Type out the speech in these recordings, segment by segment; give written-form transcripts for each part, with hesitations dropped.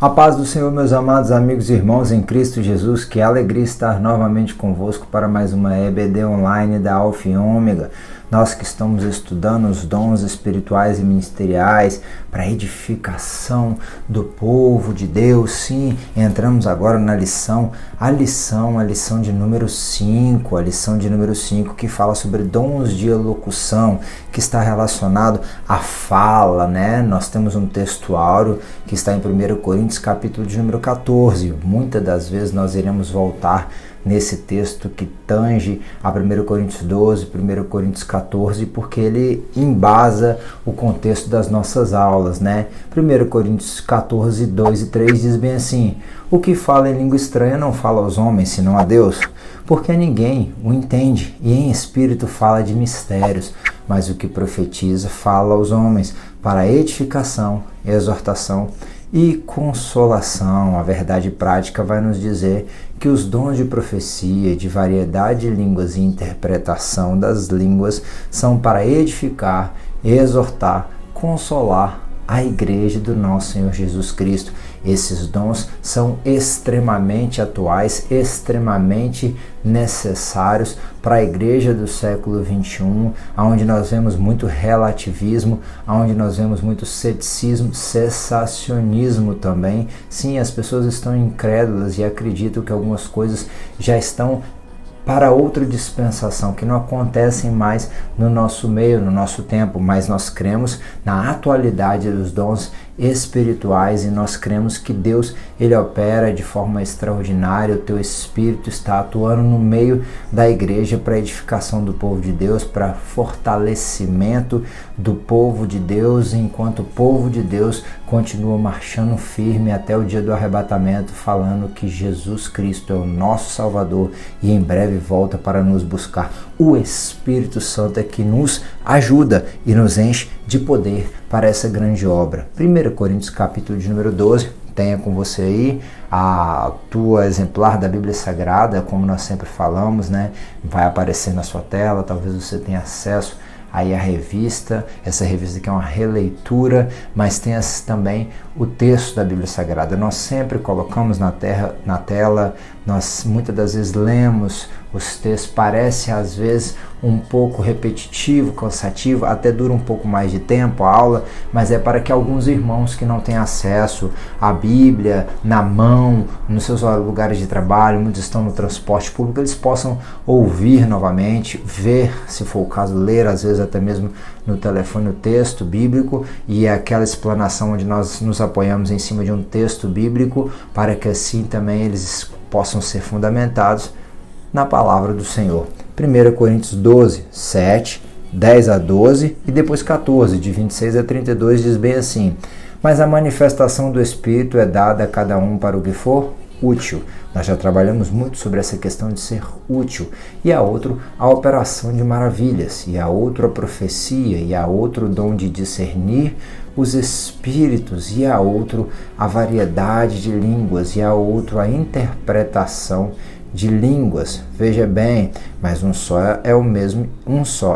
A paz do Senhor, meus amados amigos e irmãos em Cristo Jesus, que alegria estar novamente convosco para mais uma EBD online da Alfa e Ômega. Nós que estamos estudando os dons espirituais e ministeriais para a edificação do povo de Deus. Sim, entramos agora na lição de número 5, que fala sobre dons de elocução, que está relacionado à fala, né? Nós temos um texto áureo que está em 1 Coríntios, capítulo de número 14. Muitas das vezes nós iremos voltar nesse texto que tange a 1 Coríntios 12, 1 Coríntios 14, porque ele embasa o contexto das nossas aulas, né? 1 Coríntios 14, 2 e 3 diz bem assim: o que fala em língua estranha não fala aos homens, senão a Deus, porque ninguém o entende, e em espírito fala de mistérios, mas o que profetiza fala aos homens, para edificação, exortação e consolação. A verdade prática vai nos dizer que os dons de profecia, de variedade de línguas e interpretação das línguas são para edificar, exortar, consolar a igreja do nosso Senhor Jesus Cristo. Esses dons são extremamente atuais, extremamente necessários para a igreja do século XXI, onde nós vemos muito relativismo, onde nós vemos muito ceticismo, cessacionismo também. Sim, as pessoas estão incrédulas e acreditam que algumas coisas já estão para outra dispensação, que não acontecem mais no nosso meio, no nosso tempo, mas nós cremos na atualidade dos dons espirituais e nós cremos que Deus, ele opera de forma extraordinária. O teu Espírito está atuando no meio da igreja para edificação do povo de Deus, para fortalecimento do povo de Deus, enquanto o povo de Deus continua marchando firme até o dia do arrebatamento, falando que Jesus Cristo é o nosso Salvador e em breve volta para nos buscar. O Espírito Santo é que nos ajuda e nos enche de poder para essa grande obra. 1 Coríntios capítulo de número 12, tenha com você aí a tua exemplar da Bíblia Sagrada, como nós sempre falamos, né? Vai aparecer na sua tela, talvez você tenha acesso aí a revista, essa revista que é uma releitura, mas tem também o texto da Bíblia Sagrada. Nós sempre colocamos na tela, nós muitas das vezes lemos os textos, parece às vezes um pouco repetitivo, cansativo, até dura um pouco mais de tempo a aula, mas é para que alguns irmãos que não têm acesso à Bíblia na mão, nos seus lugares de trabalho, muitos estão no transporte público, eles possam ouvir novamente, ver, se for o caso, ler às vezes até mesmo no telefone o texto bíblico, e é aquela explanação onde nós nos apoiamos em cima de um texto bíblico, para que assim também eles possam ser fundamentados na palavra do Senhor. 1 Coríntios 12, 7, 10 a 12 e depois 14, de 26 a 32, diz bem assim: mas a manifestação do Espírito é dada a cada um para o que for útil. Nós já trabalhamos muito sobre essa questão de ser útil. E a outro, a operação de maravilhas. E a outro, a profecia. E a outro, o dom de discernir os espíritos. E a outro, a variedade de línguas. E a outro, a interpretação de línguas. Veja bem, mas um só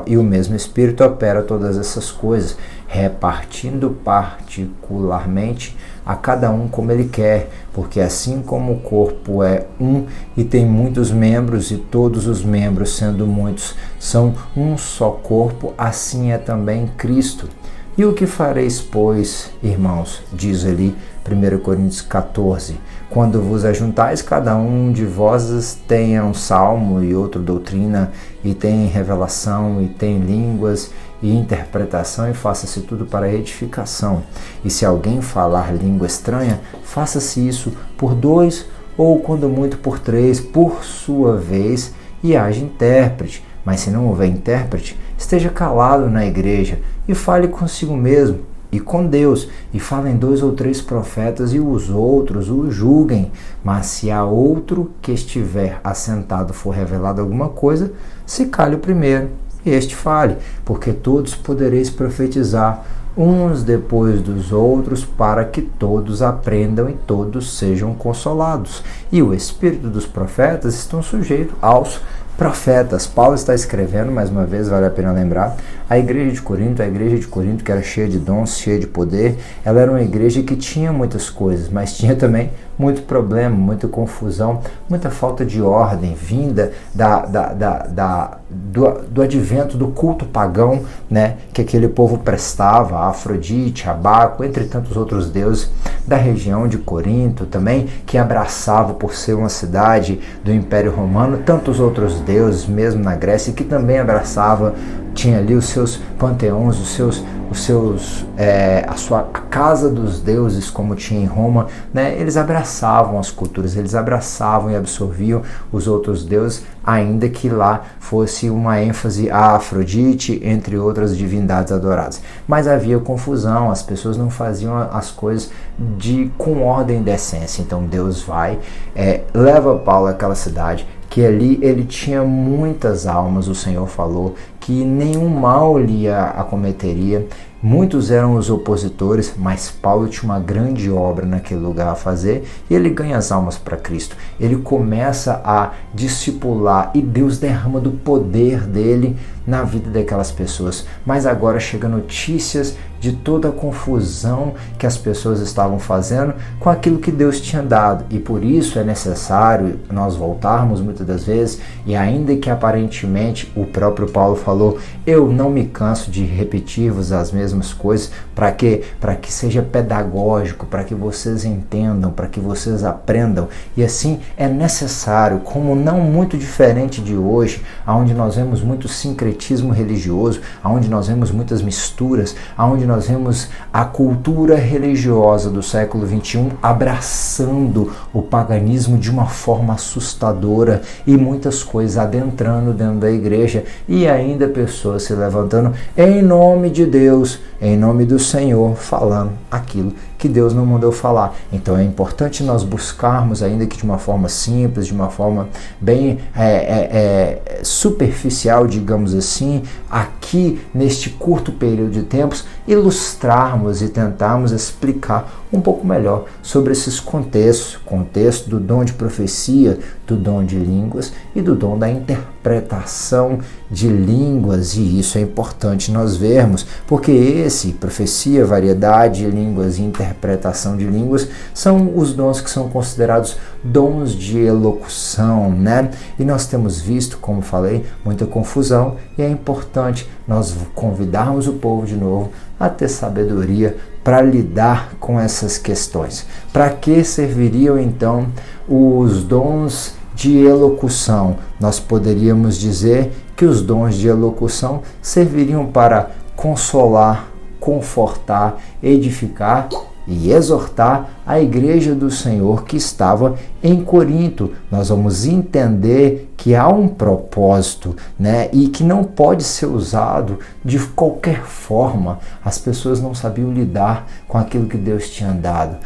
e o mesmo Espírito opera todas essas coisas, repartindo particularmente a cada um como ele quer, porque assim como o corpo é um e tem muitos membros, e todos os membros, sendo muitos, são um só corpo, assim é também Cristo. E o que fareis, pois, irmãos, diz ali 1 Coríntios 14, quando vos ajuntais, cada um de vós tenha um salmo e outro doutrina, e tem revelação, e tem línguas, e interpretação, e faça-se tudo para edificação. E se alguém falar língua estranha, faça-se isso por 2, ou quando muito por 3, por sua vez, e haja intérprete. Mas se não houver intérprete, esteja calado na igreja, e fale consigo mesmo, e com Deus, e falem 2 ou 3 profetas, e os outros o julguem. Mas se a outro que estiver assentado for revelado alguma coisa, se cale o primeiro, e este fale, porque todos podereis profetizar, uns depois dos outros, para que todos aprendam e todos sejam consolados. E o espírito dos profetas estão sujeitos aos profetas. Paulo está escrevendo, mais uma vez, vale a pena lembrar, a igreja de Corinto, que era cheia de dons, cheia de poder, ela era uma igreja que tinha muitas coisas, mas tinha também muito problema, muita confusão, muita falta de ordem, vinda do advento do culto pagão, né, que aquele povo prestava, a Afrodite, a Baco, entre tantos outros deuses da região de Corinto também, que abraçava, por ser uma cidade do Império Romano, tantos outros deuses, mesmo na Grécia, que também abraçava, tinha ali os seus panteões, a casa dos deuses, como tinha em Roma, né? Eles abraçavam as culturas, eles abraçavam e absorviam os outros deuses, ainda que lá fosse uma ênfase a Afrodite, entre outras divindades adoradas. Mas havia confusão, as pessoas não faziam as coisas com ordem e decência. Então Deus vai, leva Paulo àquela cidade, que ali ele tinha muitas almas, o Senhor falou que nenhum mal lhe acometeria. Muitos eram os opositores, mas Paulo tinha uma grande obra naquele lugar a fazer e ele ganha as almas para Cristo. Ele começa a discipular e Deus derrama do poder dele na vida daquelas pessoas. Mas agora chega notícias de toda a confusão que as pessoas estavam fazendo com aquilo que Deus tinha dado. E por isso é necessário nós voltarmos muitas das vezes, e ainda que aparentemente o próprio Paulo falou, eu não me canso de repetir-vos as mesmas coisas, para quê? Para que seja pedagógico, para que vocês entendam, para que vocês aprendam. E assim é necessário, como não muito diferente de hoje, onde nós vemos muito sincretismo religioso, onde nós vemos muitas misturas, onde nós vemos a cultura religiosa do século XXI abraçando o paganismo de uma forma assustadora e muitas coisas adentrando dentro da igreja e ainda pessoas se levantando em nome de Deus, em nome do Senhor, falando aquilo que Deus não mandou falar. Então é importante nós buscarmos, ainda que de uma forma simples, de uma forma bem superficial, digamos assim, aqui neste curto período de tempos, ilustrarmos e tentarmos explicar um pouco melhor sobre esses contextos, contexto do dom de profecia, do dom de línguas e do dom da interpretação de línguas, e isso é importante nós vermos, porque profecia, variedade de línguas e interpretação de línguas são os dons que são considerados dons de elocução, né? E nós temos visto, como falei, muita confusão, e é importante nós convidarmos o povo de novo a ter sabedoria para lidar com essas questões. Para que serviriam então os dons de elocução? Nós poderíamos dizer que os dons de elocução serviriam para consolar, confortar, edificar e exortar a igreja do Senhor que estava em Corinto. Nós vamos entender que há um propósito, né, e que não pode ser usado de qualquer forma. As pessoas não sabiam lidar com aquilo que Deus tinha dado.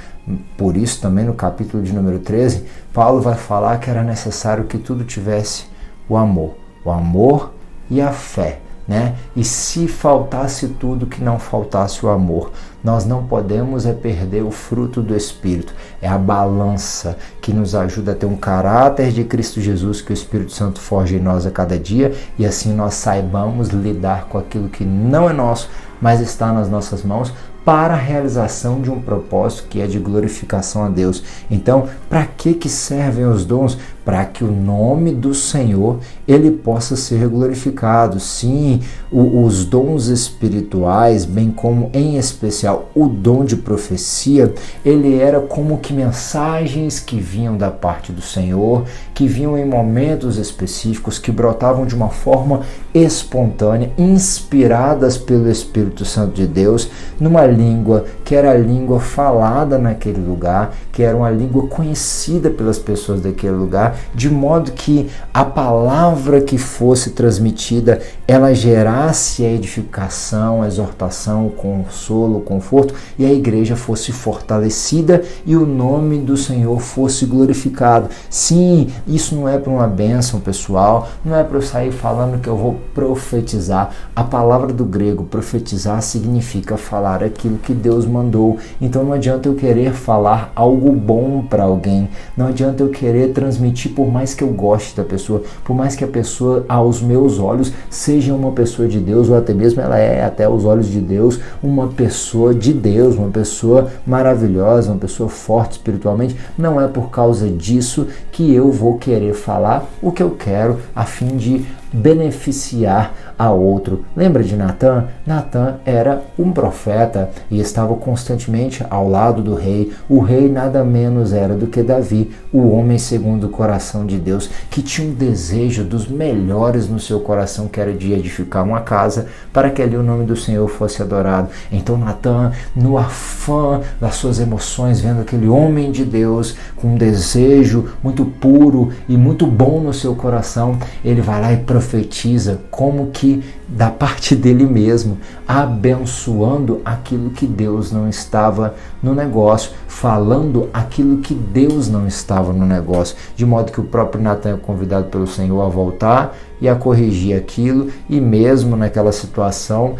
Por isso também no capítulo de número 13, Paulo vai falar que era necessário que tudo tivesse o amor e a fé, né? E se faltasse tudo, que não faltasse o amor. Nós não podemos perder o fruto do Espírito. É a balança que nos ajuda a ter um caráter de Cristo Jesus, que o Espírito Santo forja em nós a cada dia, e assim nós saibamos lidar com aquilo que não é nosso, mas está nas nossas mãos, para a realização de um propósito que é de glorificação a Deus. Então, para que servem os dons? Para que o nome do Senhor ele possa ser glorificado. Sim, os dons espirituais, bem como em especial o dom de profecia, ele era como que mensagens que vinham da parte do Senhor, que vinham em momentos específicos, que brotavam de uma forma espontânea, inspiradas pelo Espírito Santo de Deus, numa língua que era a língua falada naquele lugar, que era uma língua conhecida pelas pessoas daquele lugar, de modo que a palavra que fosse transmitida, ela gerasse a edificação, a exortação, o consolo, o conforto, e a igreja fosse fortalecida e o nome do Senhor fosse glorificado. Sim, isso não é para uma bênção pessoal, não é para eu sair falando que eu vou profetizar. A palavra do grego, profetizar, significa falar aquilo que Deus mandou. Então não adianta eu querer falar algo bom para alguém, não adianta eu querer transmitir mentir, por mais que eu goste da pessoa, por mais que a pessoa, aos meus olhos, seja uma pessoa de Deus, ou até mesmo ela é, até aos olhos de Deus, uma pessoa de Deus, uma pessoa maravilhosa, uma pessoa forte espiritualmente, não é por causa disso que eu vou querer falar o que eu quero a fim de beneficiar a outro. Lembra de Natã? Natã era um profeta e estava constantemente ao lado do rei. O rei nada menos era do que Davi, o homem segundo o coração de Deus, que tinha um desejo dos melhores no seu coração, que era de edificar uma casa para que ali o nome do Senhor fosse adorado. Então Natã, no afã das suas emoções, vendo aquele homem de Deus com um desejo muito puro e muito bom no seu coração, ele vai lá e profetiza como que da parte dele mesmo, abençoando aquilo que Deus não estava no negócio, falando aquilo que Deus não estava no negócio, de modo que o próprio Natã é convidado pelo Senhor a voltar e a corrigir aquilo, e mesmo naquela situação,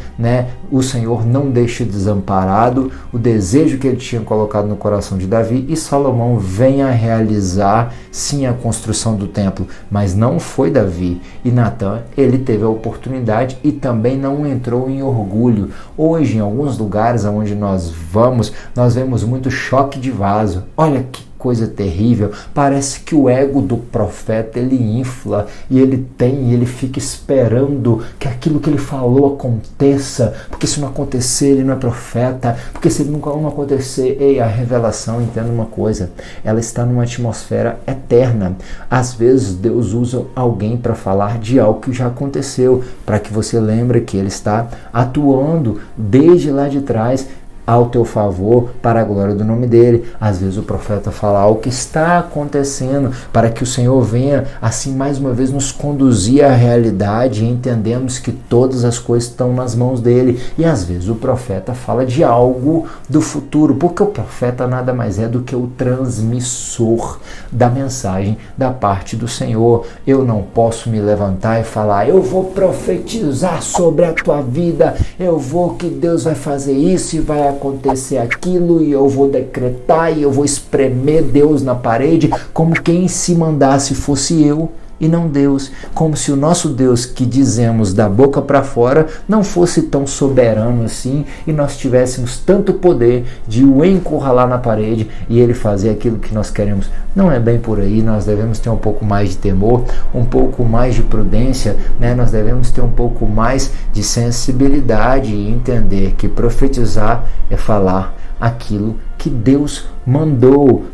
o Senhor não deixa desamparado o desejo que ele tinha colocado no coração de Davi, e Salomão vem a realizar sim a construção do templo, mas não foi Davi. E Natã, ele teve a oportunidade e também não entrou em orgulho. Hoje, em alguns lugares onde nós vamos, nós vemos muito choque de vaso. Olha que coisa terrível, parece que o ego do profeta ele infla e ele fica esperando que aquilo que ele falou aconteça, porque se não acontecer ele não é profeta, porque se ele nunca não acontecer, a revelação, entenda uma coisa, ela está numa atmosfera eterna. Às vezes Deus usa alguém para falar de algo que já aconteceu, para que você lembre que ele está atuando desde lá de trás ao teu favor, para a glória do nome dele. Às vezes o profeta fala algo que está acontecendo, para que o Senhor venha, assim, mais uma vez, nos conduzir à realidade, e entendemos que todas as coisas estão nas mãos dele. E às vezes o profeta fala de algo do futuro, porque o profeta nada mais é do que o transmissor da mensagem da parte do Senhor. Eu não posso me levantar e falar, eu vou profetizar sobre a tua vida, eu vou que Deus vai fazer isso e vai acontecer aquilo, e eu vou decretar e eu vou espremer Deus na parede, como quem se mandasse fosse eu e não Deus, como se o nosso Deus, que dizemos da boca para fora, não fosse tão soberano assim, e nós tivéssemos tanto poder de o encurralar na parede e ele fazer aquilo que nós queremos. Não é bem por aí. Nós devemos ter um pouco mais de temor, um pouco mais de prudência, nós devemos ter um pouco mais de sensibilidade e entender que profetizar é falar aquilo que Deus mandou,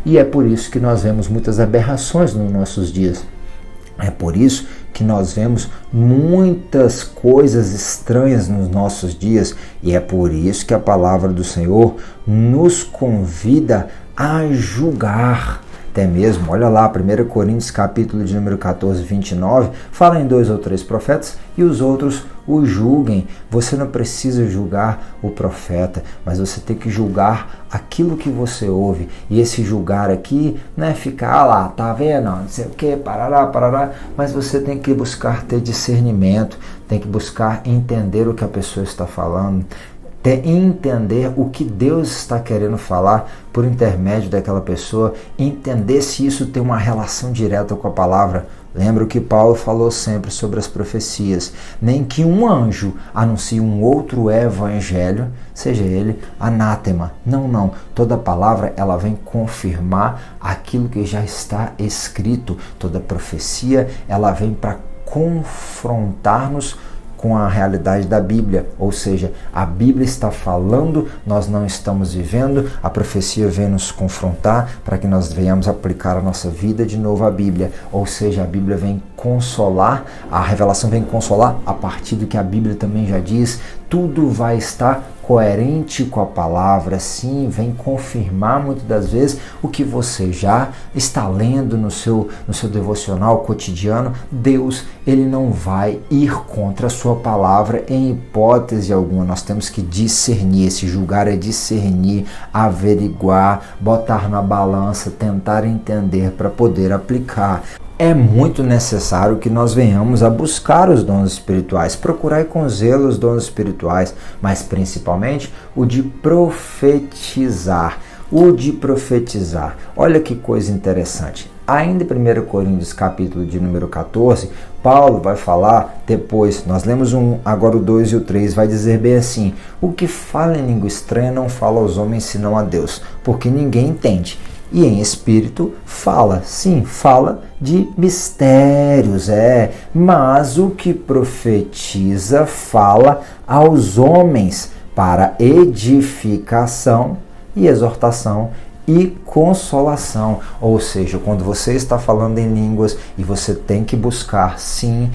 E é por isso que nós vemos muitas aberrações nos nossos dias. É por isso que nós vemos muitas coisas estranhas nos nossos dias, e é por isso que a palavra do Senhor nos convida a julgar. Até mesmo, olha lá, 1 Coríntios capítulo de número 14, 29, fala em 2 ou 3 profetas e os outros o julguem. Você não precisa julgar o profeta, mas você tem que julgar aquilo que você ouve. E esse julgar aqui não é ficar lá, tá vendo? Não sei o que, parará, mas você tem que buscar ter discernimento, tem que buscar entender o que a pessoa está falando, entender o que Deus está querendo falar por intermédio daquela pessoa, entender se isso tem uma relação direta com a palavra. Lembra o que Paulo falou sempre sobre as profecias: nem que um anjo anuncie um outro evangelho, seja ele anátema. Não. Toda palavra ela vem confirmar aquilo que já está escrito. Toda profecia ela vem para confrontar-nos com a realidade da Bíblia, ou seja, a Bíblia está falando, nós não estamos vivendo, a profecia vem nos confrontar para que nós venhamos aplicar a nossa vida de novo à Bíblia, ou seja, a Bíblia vem consolar, a revelação vem consolar a partir do que a Bíblia também já diz, tudo vai estar coerente com a palavra, sim, vem confirmar muitas das vezes o que você já está lendo no seu devocional cotidiano. Deus, ele não vai ir contra a sua palavra em hipótese alguma. Nós temos que discernir, esse julgar é discernir, averiguar, botar na balança, tentar entender para poder aplicar. É muito necessário que nós venhamos a buscar os dons espirituais, procurar com zelo os dons espirituais, mas principalmente o de profetizar. Olha que coisa interessante. Ainda em 1 Coríntios, capítulo de número 14, Paulo vai falar depois, nós lemos agora o 2 e o 3, vai dizer bem assim: o que fala em língua estranha não fala aos homens senão a Deus, porque ninguém entende. E em espírito fala, sim, fala de mistérios, mas o que profetiza fala aos homens para edificação e exortação e consolação. Ou seja, quando você está falando em línguas e você tem que buscar, sim,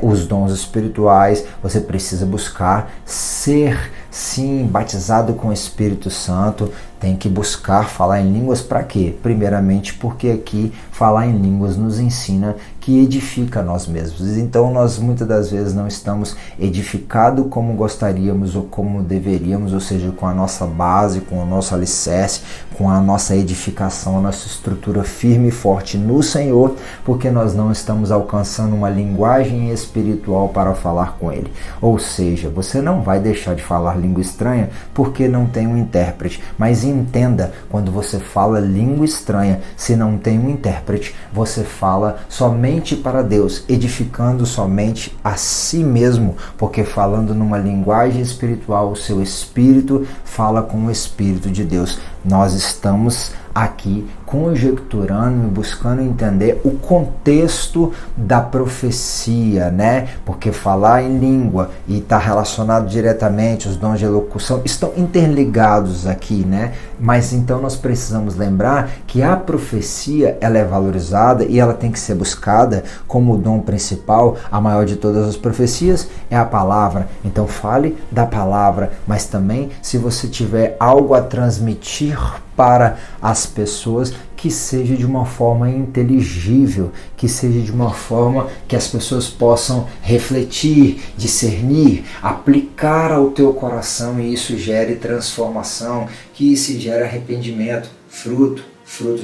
os dons espirituais, você precisa buscar ser, sim, batizado com o Espírito Santo, tem que buscar falar em línguas para quê? Primeiramente porque aqui falar em línguas nos ensina que edifica nós mesmos. Então nós muitas das vezes não estamos edificados como gostaríamos ou como deveríamos, ou seja, com a nossa base, com o nosso alicerce, com a nossa edificação, a nossa estrutura firme e forte no Senhor, porque nós não estamos alcançando uma linguagem espiritual para falar com Ele. Ou seja, você não vai deixar de falar língua estranha porque não tem um intérprete, mas entenda, quando você fala língua estranha, se não tem um intérprete, você fala somente para Deus, edificando somente a si mesmo, porque falando numa linguagem espiritual, o seu espírito fala com o Espírito de Deus. Nós estamos aqui conjecturando e buscando entender o contexto da profecia, né? Porque falar em língua e estar relacionado diretamente, os dons de elocução estão interligados aqui, né? Mas então nós precisamos lembrar que a profecia, ela é valorizada e ela tem que ser buscada como o dom principal. A maior de todas as profecias é a palavra. Então fale da palavra, mas também se você tiver algo a transmitir para as pessoas, que seja de uma forma inteligível, que seja de uma forma que as pessoas possam refletir, discernir, aplicar ao teu coração, e isso gere transformação, que isso gere arrependimento, fruto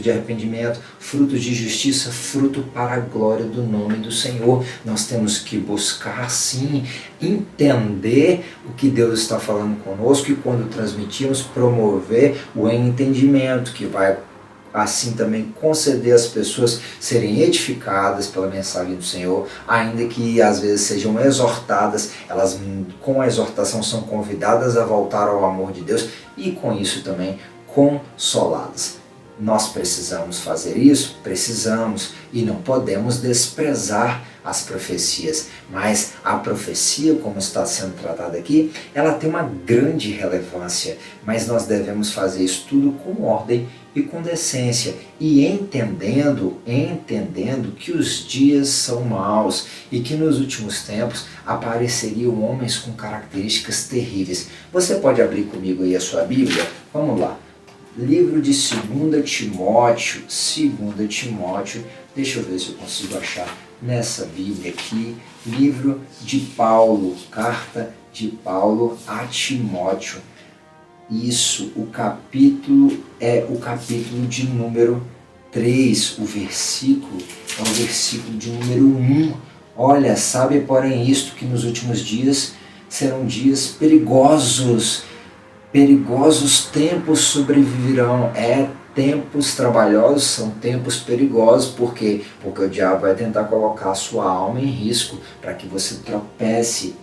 de arrependimento, fruto de justiça, fruto para a glória do nome do Senhor. Nós temos que buscar, sim, entender o que Deus está falando conosco, e quando transmitimos, promover o entendimento, que vai assim também conceder às pessoas serem edificadas pela mensagem do Senhor, ainda que às vezes sejam exortadas. Elas, com a exortação, são convidadas a voltar ao amor de Deus, e com isso também consoladas. Nós precisamos fazer isso? Precisamos, e não podemos desprezar as profecias, mas a profecia, como está sendo tratada aqui, ela tem uma grande relevância, mas nós devemos fazer isso tudo com ordem e com decência, e entendendo que os dias são maus e que nos últimos tempos apareceriam homens com características terríveis. Você pode abrir comigo aí a sua Bíblia? Vamos lá. Livro de 2 Timóteo, deixa eu ver se eu consigo achar nessa Bíblia aqui, livro de Paulo, carta de Paulo a Timóteo. Isso, o capítulo é o capítulo de número 3, o versículo é o versículo de número 1. Olha, sabe, porém, isto, que nos últimos dias serão dias perigosos tempos sobreviverão. Tempos trabalhosos são tempos perigosos. Por quê? Porque o diabo vai tentar colocar a sua alma em risco para que você tropece.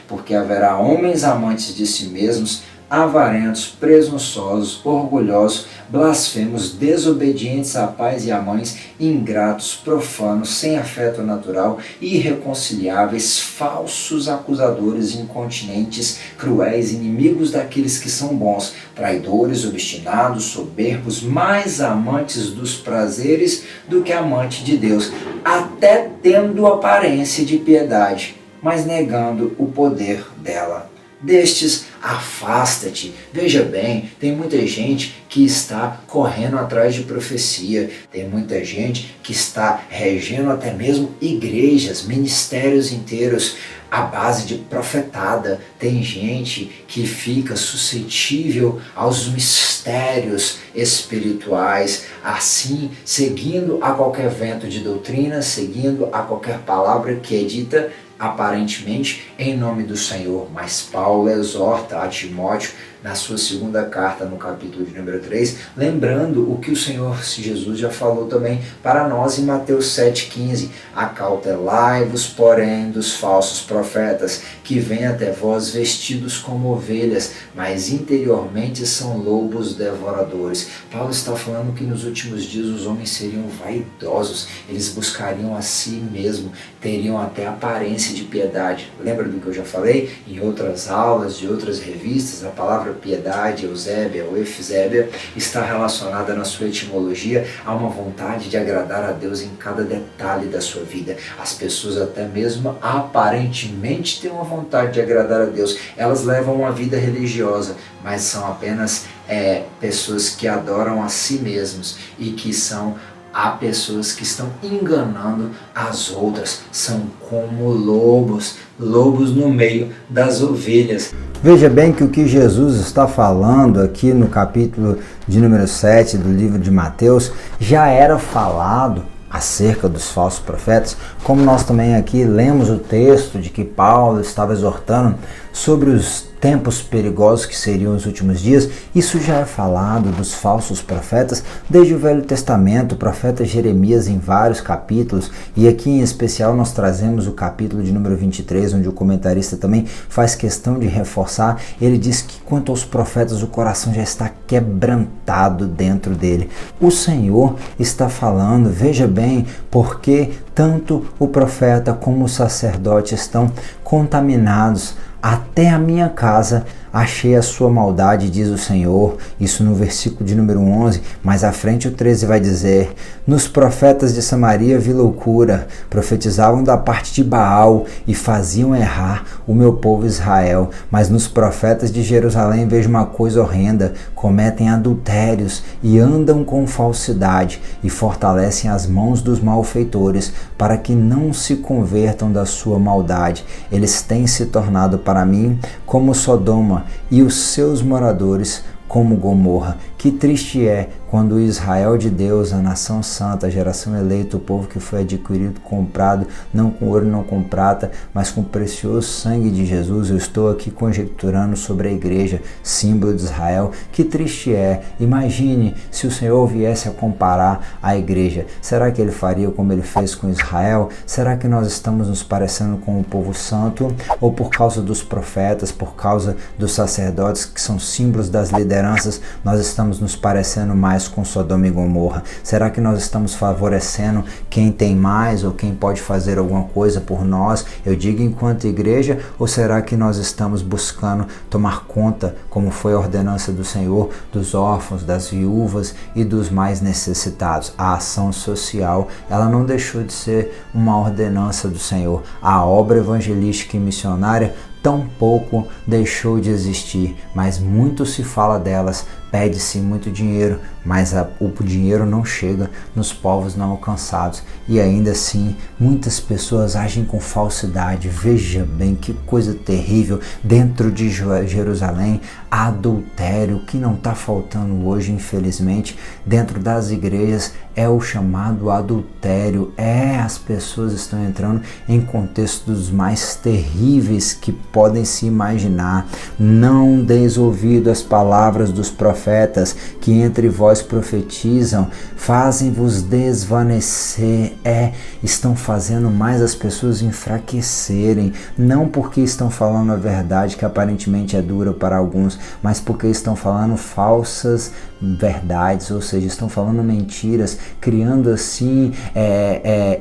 Porque haverá homens amantes de si mesmos, avarentos, presunçosos, orgulhosos, blasfemos, desobedientes a pais e a mães, ingratos, profanos, sem afeto natural, irreconciliáveis, falsos acusadores, incontinentes, cruéis, inimigos daqueles que são bons, traidores, obstinados, soberbos, mais amantes dos prazeres do que amante de Deus, até tendo aparência de piedade, mas negando o poder dela. Destes, afasta-te. Veja bem, tem muita gente que está correndo atrás de profecia, tem muita gente que está regendo até mesmo igrejas, ministérios inteiros à base de profetada. Tem gente que fica suscetível aos mistérios espirituais, assim, seguindo a qualquer vento de doutrina, seguindo a qualquer palavra que é dita aparentemente em nome do Senhor. Mas Paulo exorta a Timóteo: na sua segunda carta, no capítulo de número 3, lembrando o que o Senhor Jesus já falou também para nós em Mateus 7,15. Acautelai-vos, porém, dos falsos profetas, que vêm até vós vestidos como ovelhas, mas interiormente são lobos devoradores. Paulo está falando que nos últimos dias os homens seriam vaidosos, eles buscariam a si mesmo, teriam até aparência de piedade. Lembra do que eu já falei em outras aulas, de outras revistas? A palavra piedade, eusébia ou efzébia, está relacionada na sua etimologia a uma vontade de agradar a Deus em cada detalhe da sua vida. As pessoas até mesmo aparentemente têm uma vontade de agradar a Deus, elas levam uma vida religiosa, mas são apenas pessoas que adoram a si mesmos e que há pessoas que estão enganando as outras, são como lobos no meio das ovelhas. Veja bem que o que Jesus está falando aqui no capítulo de número 7 do livro de Mateus já era falado acerca dos falsos profetas, como nós também aqui lemos o texto de que Paulo estava exortando sobre os tempos perigosos que seriam os últimos dias. Isso já é falado dos falsos profetas desde o Velho Testamento, o profeta Jeremias em vários capítulos, e aqui em especial nós trazemos o capítulo de número 23, onde o comentarista também faz questão de reforçar. Ele diz que quanto aos profetas o coração já está quebrantado dentro dele. O Senhor está falando, veja bem, porque tanto o profeta como o sacerdote estão contaminados. Até a minha casa achei a sua maldade, diz o Senhor. Isso no versículo de número 11, mais à frente o 13 vai dizer: nos profetas de Samaria vi loucura, profetizavam da parte de Baal e faziam errar o meu povo Israel. Mas nos profetas de Jerusalém vejo uma coisa horrenda, cometem adultérios e andam com falsidade e fortalecem as mãos dos malfeitores para que não se convertam da sua maldade. Eles têm se tornado para mim como Sodoma e os seus moradores como Gomorra. Que triste é quando o Israel de Deus, a nação santa, a geração eleita, o povo que foi adquirido, comprado, não com ouro, não com prata, mas com o precioso sangue de Jesus. Eu estou aqui conjecturando sobre a igreja, símbolo de Israel. Que triste é. Imagine se o Senhor viesse a comparar a igreja. Será que ele faria como ele fez com Israel? Será que nós estamos nos parecendo com o povo santo? Ou por causa dos profetas, por causa dos sacerdotes, que são símbolos das lideranças, nós estamos nos parecendo mais com Sodoma e Gomorra? Será que nós estamos favorecendo quem tem mais ou quem pode fazer alguma coisa por nós, eu digo enquanto igreja, ou será que nós estamos buscando tomar conta, como foi a ordenança do Senhor, dos órfãos, das viúvas e dos mais necessitados? A ação social, ela não deixou de ser uma ordenança do Senhor. A obra evangelística e missionária tampouco deixou de existir, mas muito se fala delas, pede-se muito dinheiro, mas o dinheiro não chega nos povos não alcançados, e ainda assim muitas pessoas agem com falsidade. Veja bem que coisa terrível. Dentro de Jerusalém, adultério, que não está faltando hoje, infelizmente, dentro das igrejas, é o chamado adultério. As pessoas estão entrando em contextos mais terríveis que podem se imaginar. Não deis ouvido às palavras dos profetas que entre vós profetizam, fazem-vos desvanecer. Estão fazendo mais as pessoas enfraquecerem, não porque estão falando a verdade, que aparentemente é dura para alguns, mas porque estão falando falsas verdades, ou seja, estão falando mentiras, criando assim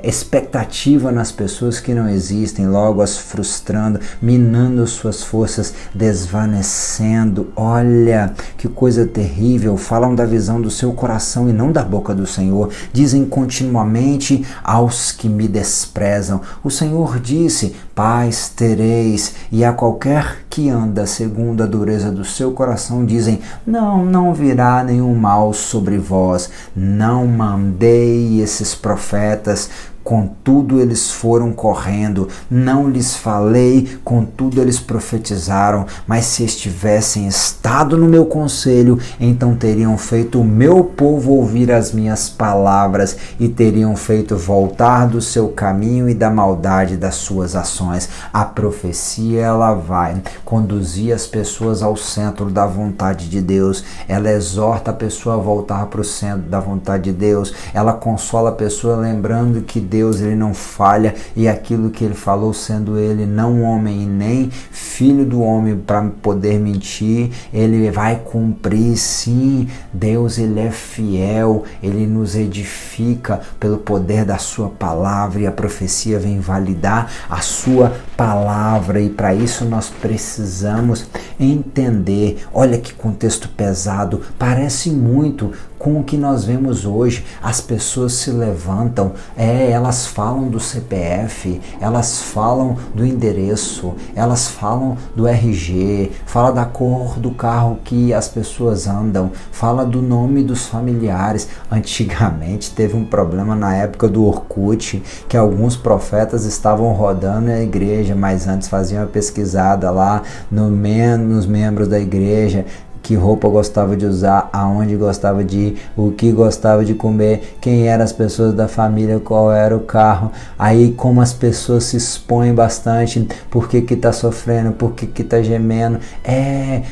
expectativa nas pessoas que não existem, logo as frustrando, minando suas forças, desvanecendo. Olha que coisa terrível. Falam da visão do seu coração e não da boca do Senhor. Dizem continuamente aos que me desprezam. O Senhor disse: paz tereis, e a qualquer que anda segundo a dureza do seu coração dizem: não virá nenhum mal sobre vós. Não mandei esses profetas contudo eles foram correndo. Não lhes falei, contudo eles profetizaram. Mas se estivessem estado no meu conselho, então teriam feito o meu povo ouvir as minhas palavras e teriam feito voltar do seu caminho e da maldade das suas ações. A profecia, ela vai conduzir as pessoas ao centro da vontade de Deus. Ela exorta a pessoa a voltar para o centro da vontade de Deus. Ela consola a pessoa lembrando que Deus, ele não falha, e aquilo que ele falou, sendo ele não homem e nem filho do homem para poder mentir, ele vai cumprir. Sim, Deus, ele é fiel, ele nos edifica pelo poder da sua palavra, e a profecia vem validar a sua palavra, e para isso nós precisamos entender. Olha que contexto pesado, parece muito com o que nós vemos hoje. As pessoas se levantam, elas falam do CPF, elas falam do endereço, elas falam do RG, fala da cor do carro que as pessoas andam, fala do nome dos familiares. Antigamente teve um problema na época do Orkut, que alguns profetas estavam rodando a igreja, mas antes faziam uma pesquisada lá nos membros da igreja, que roupa gostava de usar, aonde gostava de ir, o que gostava de comer, quem eram as pessoas da família, qual era o carro. Aí como as pessoas se expõem bastante, por que que tá sofrendo, por que que tá gemendo.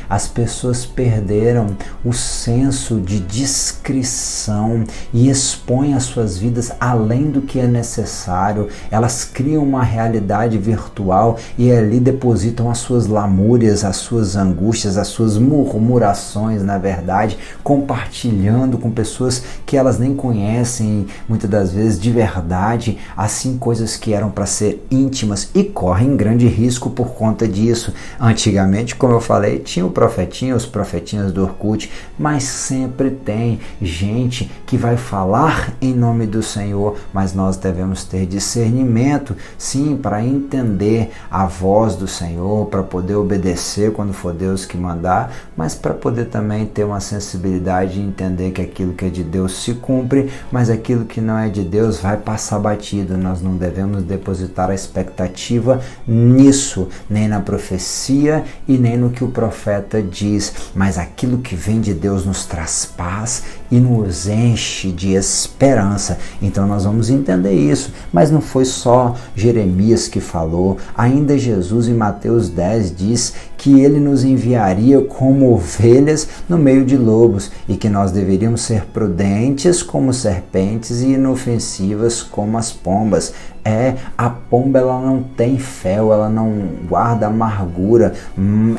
As pessoas perderam o senso de discrição e expõem as suas vidas além do que é necessário. Elas criam uma realidade virtual e ali depositam as suas lamúrias, as suas angústias, as suas murmurações, na verdade, compartilhando com pessoas que elas nem conhecem, muitas das vezes de verdade, assim, coisas que eram para ser íntimas, e correm grande risco por conta disso. Antigamente, como eu falei, tinha os profetinhas do Orkut, mas sempre tem gente que vai falar em nome do Senhor, mas nós devemos ter discernimento, sim, para entender a voz do Senhor, para poder obedecer quando for Deus que mandar, mas para poder também ter uma sensibilidade e entender que aquilo que é de Deus se cumpre, mas aquilo que não é de Deus vai passar batido. Nós não devemos depositar a expectativa nisso, nem na profecia e nem no que o profeta diz, mas aquilo que vem de Deus nos traz paz e nos enche de esperança. Então nós vamos entender isso, mas não foi só Jeremias que falou, ainda Jesus em Mateus 10 diz que ele nos enviaria como ovelhas no meio de lobos, e que nós deveríamos ser prudentes como serpentes e inofensivas como as pombas. A pomba, ela não tem fel, ela não guarda amargura,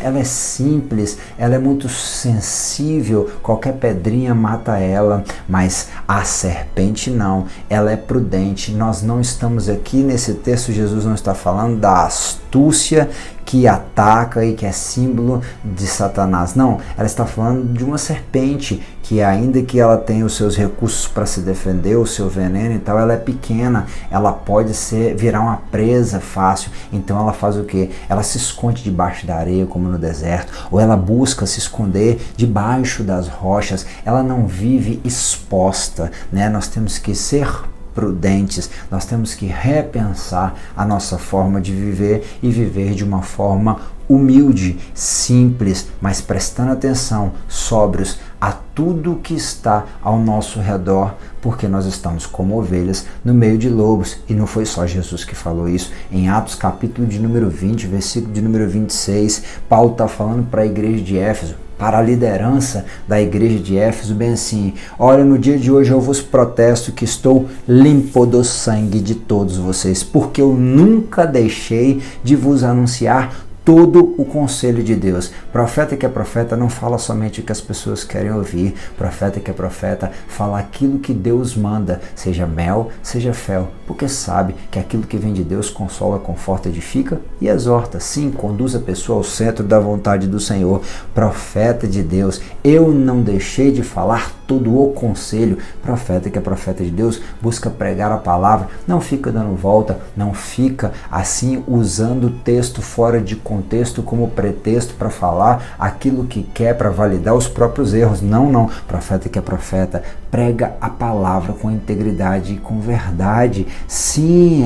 ela é simples, ela é muito sensível, qualquer pedrinha mata ela, mas a serpente não, ela é prudente. Nós não estamos aqui nesse texto, Jesus não está falando da astúcia que ataca e que é símbolo de Satanás. Não, ela está falando de uma serpente que, ainda que ela tenha os seus recursos para se defender, o seu veneno e tal, ela é pequena, ela pode virar uma presa fácil. Então ela faz o quê? Ela se esconde debaixo da areia, como no deserto, ou ela busca se esconder debaixo das rochas. Ela não vive exposta, né? Nós temos que ser prudentes, nós temos que repensar a nossa forma de viver e viver de uma forma humilde, simples, mas prestando atenção, sóbrios a tudo que está ao nosso redor, porque nós estamos como ovelhas no meio de lobos. E não foi só Jesus que falou isso. Em Atos capítulo de número 20, versículo de número 26, Paulo está falando para a igreja de Éfeso, para a liderança da igreja de Éfeso, bem assim: olha, no dia de hoje eu vos protesto que estou limpo do sangue de todos vocês, porque eu nunca deixei de vos anunciar todo o conselho de Deus. Profeta que é profeta não fala somente o que as pessoas querem ouvir. Profeta que é profeta fala aquilo que Deus manda, seja mel, seja fel, porque sabe que aquilo que vem de Deus consola, conforta, edifica e exorta. Sim, conduz a pessoa ao centro da vontade do Senhor. Profeta de Deus, eu não deixei de falar todo o conselho. Profeta que é profeta de Deus busca pregar a palavra, não fica dando volta, não fica assim usando o texto fora de contexto como pretexto para falar aquilo que quer, para validar os próprios erros. Não. Profeta que é profeta prega a palavra com integridade e com verdade. Sim,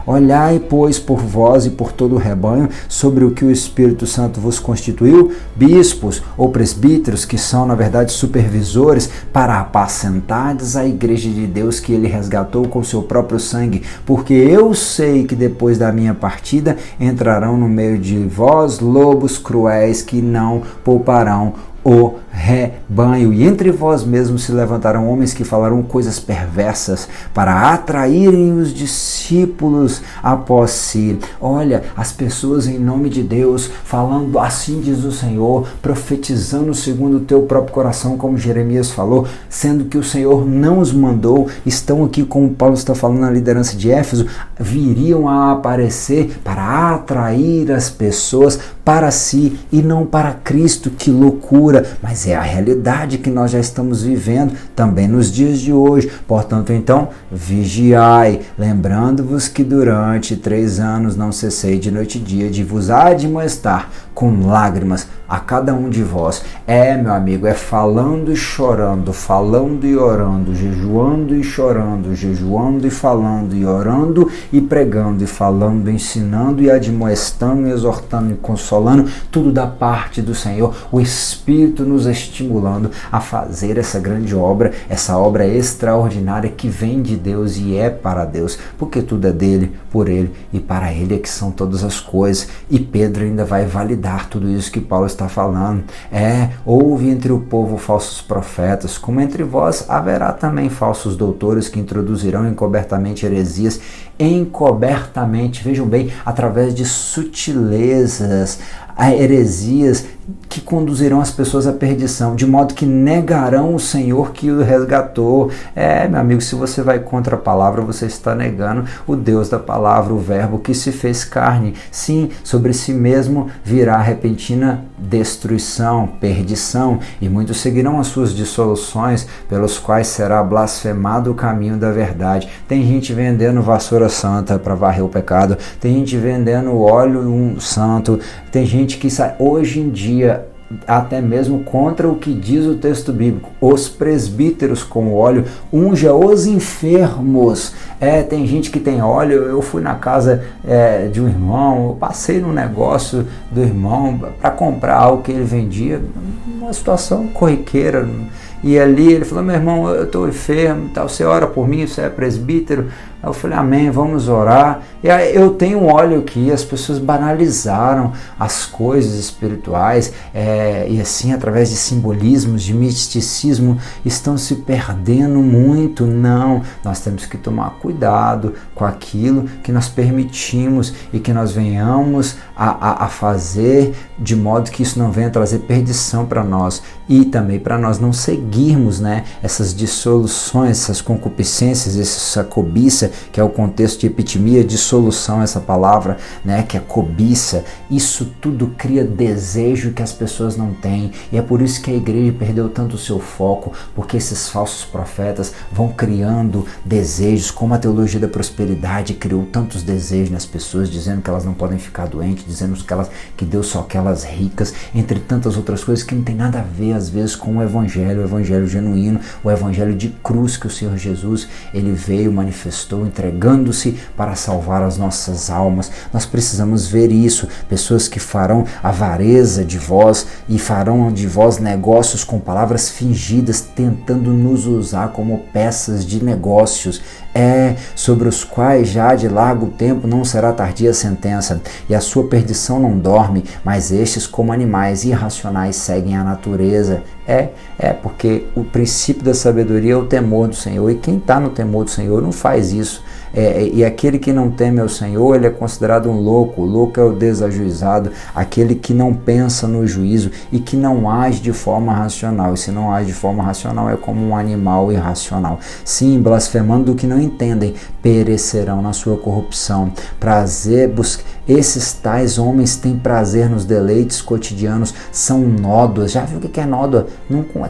olhai, pois, por vós e por todo o rebanho, sobre o que o Espírito Santo vos constituiu, bispos ou presbíteros, que são, na verdade, supervisores, para apacentardes a igreja de Deus que ele resgatou com seu próprio sangue, porque eu sei que depois da minha partida entrarão no meio de vós lobos cruéis que não pouparão o rebanho, e entre vós mesmos se levantarão homens que falarão coisas perversas para atraírem os discípulos após si. Olha, as pessoas em nome de Deus, falando assim diz o Senhor, profetizando segundo o teu próprio coração, como Jeremias falou, sendo que o Senhor não os mandou, estão aqui, como Paulo está falando na liderança de Éfeso, viriam a aparecer para atrair as pessoas para si e não para Cristo. Que loucura! Mas é a realidade que nós já estamos vivendo também nos dias de hoje. Portanto, então, vigiai, lembrando-vos que durante 3 anos não cessei de noite e dia de vos admoestar com lágrimas a cada um de vós. Meu amigo, falando e chorando, falando e orando, jejuando e chorando, jejuando e falando e orando e pregando e falando, ensinando e admoestando e exortando e consolando, tudo da parte do Senhor, o Espírito nos estimulando a fazer essa grande obra, essa obra extraordinária que vem de Deus e é para Deus, porque tudo é dele, por ele e para ele é que são todas as coisas. E Pedro ainda vai validar tudo isso que Paulo está falando. Houve entre o povo falsos profetas, como entre vós haverá também falsos doutores que introduzirão encobertamente heresias, vejam bem, através de sutilezas, heresias que conduzirão as pessoas à perdição, de modo que negarão o Senhor que o resgatou. Meu amigo, se você vai contra a palavra, você está negando o Deus da palavra, o verbo que se fez carne. Sim, sobre si mesmo virá repentina destruição, perdição, e muitos seguirão as suas dissoluções, pelos quais será blasfemado o caminho da verdade. Tem gente vendendo vassoura santa para varrer o pecado, tem gente vendendo óleo santo, tem gente que sai hoje em dia até mesmo contra o que diz o texto bíblico. Os presbíteros com óleo unja os enfermos. Tem gente que tem óleo. Eu fui na casa de um irmão, eu passei no negócio do irmão para comprar algo que ele vendia, uma situação corriqueira, e ali ele falou: meu irmão, eu estou enfermo, tal, você ora por mim, você é presbítero? Eu falei: amém, vamos orar. E aí, eu tenho um óleo aqui. As pessoas banalizaram as coisas espirituais, e assim, através de simbolismos, de misticismo, estão se perdendo muito. Não, nós temos que tomar cuidado com aquilo que nós permitimos e que nós venhamos a fazer, de modo que isso não venha trazer perdição para nós, e também para nós não seguirmos, essas dissoluções, essas concupiscências, essa cobiça, que é o contexto de epitimia, dissolução, essa palavra, que é cobiça. Isso tudo cria desejo que as pessoas não têm, e é por isso que a igreja perdeu tanto o seu foco, porque esses falsos profetas vão criando desejos, como a teologia da prosperidade criou tantos desejos nas pessoas, dizendo que elas não podem ficar doentes, dizendo que Deus só quer elas ricas, entre tantas outras coisas que não tem nada a ver às vezes com o evangelho genuíno, o evangelho de cruz que o Senhor Jesus, ele veio, manifestou, entregando-se para salvar as nossas almas. Nós precisamos ver isso. Pessoas que farão avareza de vós e farão de vós negócios com palavras fingidas, tentando nos usar como peças de negócios, sobre os quais já de largo tempo não será tardia a sentença, e a sua perdição não dorme, mas estes, como animais irracionais, seguem a natureza. Porque o princípio da sabedoria é o temor do Senhor, e quem está no temor do Senhor não faz isso. E aquele que não teme ao Senhor, ele é considerado um louco. O louco é o desajuizado, aquele que não pensa no juízo e que não age de forma racional. E se não age de forma racional, é como um animal irracional. Sim, blasfemando do que não entendem, perecerão na sua corrupção. Esses tais homens têm prazer nos deleites cotidianos, são nódoas. Já viu o que é nódoa?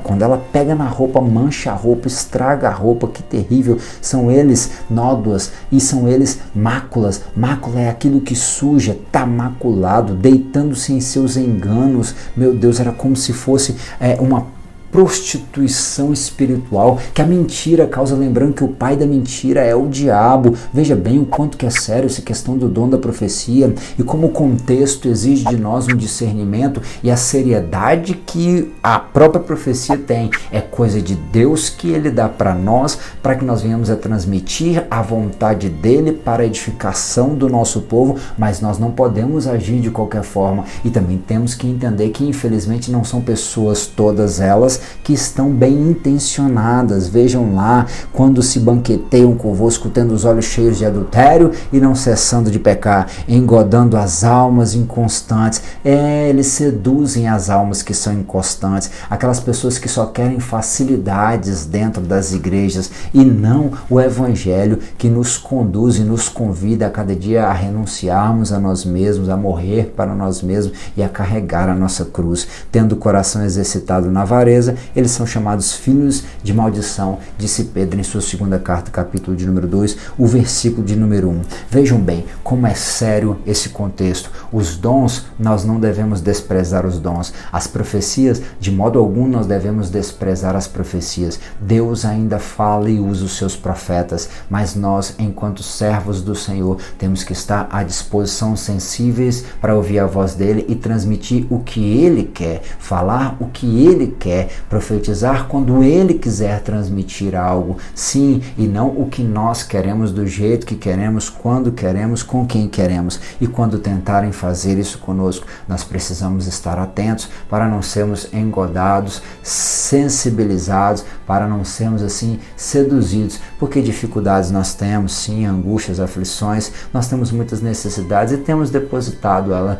Quando ela pega na roupa, mancha a roupa, estraga a roupa, que terrível. São eles nódoas, e são eles máculas. Mácula é aquilo que suja, está maculado, deitando-se em seus enganos. Meu Deus, era como se fosse uma prostituição espiritual, que a mentira causa, lembrando que o pai da mentira é o diabo. Veja bem o quanto que é sério essa questão do dom da profecia e como o contexto exige de nós um discernimento e a seriedade que a própria profecia tem. É coisa de Deus que ele dá para nós, para que nós venhamos a transmitir a vontade dele para a edificação do nosso povo, mas nós não podemos agir de qualquer forma e também temos que entender que infelizmente não são pessoas todas elas que estão bem intencionadas. Vejam lá, quando se banqueteiam convosco tendo os olhos cheios de adultério e não cessando de pecar, engodando as almas inconstantes. Eles seduzem as almas que são inconstantes, aquelas pessoas que só querem facilidades dentro das igrejas e não o evangelho que nos conduz e nos convida a cada dia a renunciarmos a nós mesmos, a morrer para nós mesmos e a carregar a nossa cruz. Tendo o coração exercitado na avareza, eles são chamados filhos de maldição, disse Pedro em sua segunda carta, capítulo de número 2, o versículo de número 1. Vejam bem como é sério esse contexto. Os dons, nós não devemos desprezar os dons. As profecias, de modo algum nós devemos desprezar as profecias. Deus ainda fala e usa os seus profetas, mas nós, enquanto servos do Senhor, temos que estar à disposição, sensíveis para ouvir a voz dele e transmitir o que ele quer, falar o que ele quer, profetizar quando ele quiser transmitir algo, sim, e não o que nós queremos, do jeito que queremos, quando queremos, com quem queremos. E quando tentarem fazer isso conosco, nós precisamos estar atentos para não sermos engodados, sensibilizados, para não sermos assim seduzidos, porque dificuldades nós temos, sim, angústias, aflições, nós temos muitas necessidades e temos depositado ela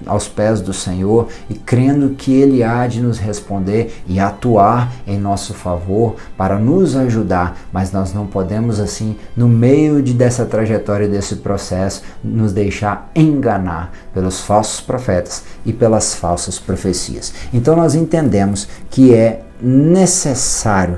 aos pés do Senhor e crendo que ele há de nos responder e atuar em nosso favor para nos ajudar, mas nós não podemos assim, no meio dessa trajetória, desse processo, nos deixar enganar pelos falsos profetas e pelas falsas profecias. Então nós entendemos que é necessário,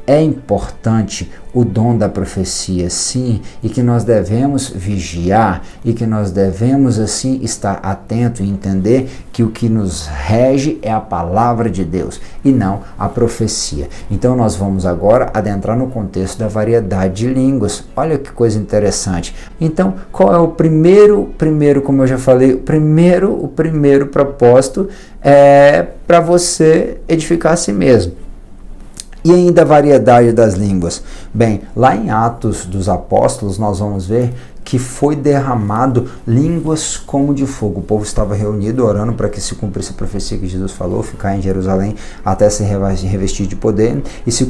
é importante o dom da profecia, sim, e que nós devemos vigiar e que nós devemos assim estar atento e entender que o que nos rege é a palavra de Deus e não a profecia. Então nós vamos agora adentrar no contexto da variedade de línguas. Olha que coisa interessante. Então, qual é o primeiro, como eu já falei, o primeiro propósito é para você edificar a si mesmo. E ainda a variedade das línguas. Bem, lá em Atos dos Apóstolos nós vamos ver que foi derramado línguas como de fogo. O povo estava reunido orando para que se cumprisse a profecia que Jesus falou, ficar em Jerusalém até se revestir de poder, e se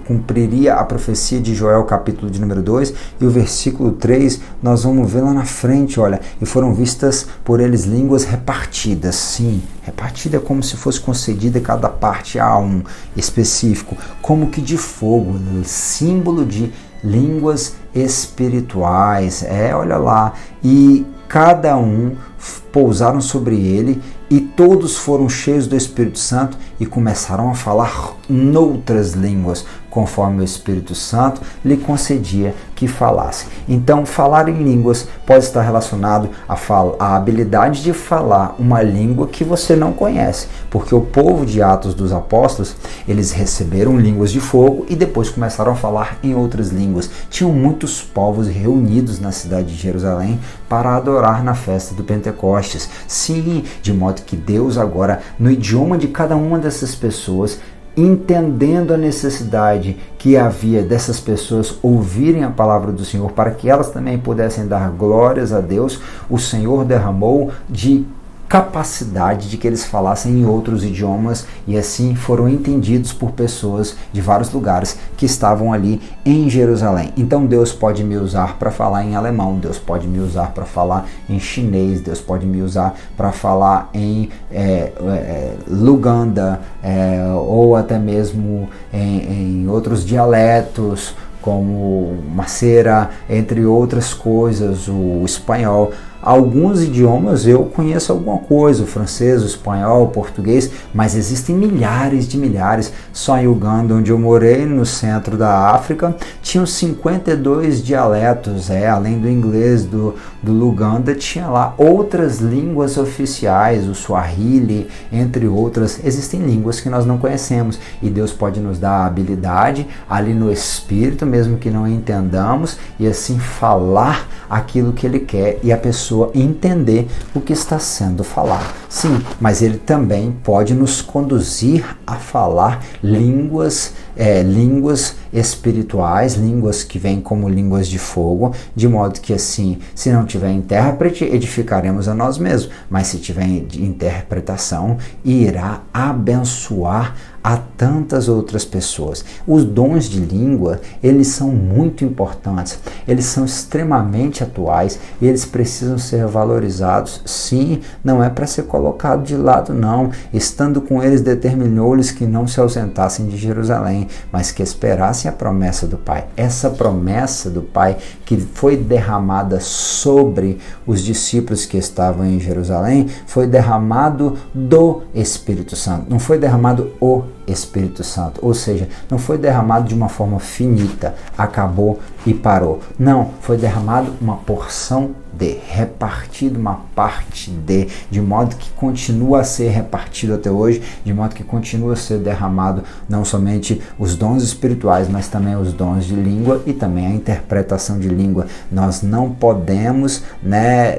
cumpriria a profecia de Joel, capítulo de número 2, e o versículo 3, nós vamos ver lá na frente, olha, e foram vistas por eles línguas repartidas, sim, repartida como se fosse concedida cada parte a um específico, como que de fogo, símbolo de línguas espirituais, olha lá, e cada um pousaram sobre ele e todos foram cheios do Espírito Santo e começaram a falar noutras línguas, conforme o Espírito Santo lhe concedia que falasse. Então, falar em línguas pode estar relacionado à habilidade de falar uma língua que você não conhece, porque o povo de Atos dos Apóstolos, eles receberam línguas de fogo e depois começaram a falar em outras línguas. Tinham muitos povos reunidos na cidade de Jerusalém para adorar na festa do Pentecostes. Sim, de modo que Deus agora, no idioma de cada uma dessas pessoas, entendendo a necessidade que havia dessas pessoas ouvirem a palavra do Senhor para que elas também pudessem dar glórias a Deus, o Senhor derramou de capacidade de que eles falassem em outros idiomas e assim foram entendidos por pessoas de vários lugares que estavam ali em Jerusalém. Então Deus pode me usar para falar em alemão, Deus pode me usar para falar em chinês, Deus pode me usar para falar em Luganda, ou até mesmo em outros dialetos, como macera, entre outras coisas, o espanhol. Alguns idiomas eu conheço alguma coisa, o francês, o espanhol, o português, mas existem milhares. Só em Uganda, onde eu morei, no centro da África, tinham 52 dialetos, além do inglês do Luganda, tinha lá outras línguas oficiais, o Swahili, entre outras. Existem línguas que nós não conhecemos e Deus pode nos dar a habilidade ali no Espírito, mesmo que não entendamos, e assim falar aquilo que Ele quer e a pessoa entender o que está sendo falado. Sim, mas Ele também pode nos conduzir a falar línguas espirituais, línguas que vêm como línguas de fogo, de modo que assim, se não tiver intérprete, edificaremos a nós mesmos, mas se tiver interpretação, irá abençoar a tantas outras pessoas. Os dons de língua, eles são muito importantes, eles são extremamente atuais e eles precisam ser valorizados. Sim, não é para ser colocado de lado, não. Estando com eles, determinou-lhes que não se ausentassem de Jerusalém, mas que esperassem a promessa do Pai. Essa promessa do Pai que foi derramada sobre os discípulos que estavam em Jerusalém, foi derramado do Espírito Santo, não foi derramado o Espírito Santo, ou seja, não foi derramado de uma forma finita, acabou e parou. Não, foi derramado uma porção repartido uma parte de modo que continua a ser repartido até hoje, de modo que continua a ser derramado não somente os dons espirituais, mas também os dons de língua e também a interpretação de língua. Nós não podemos,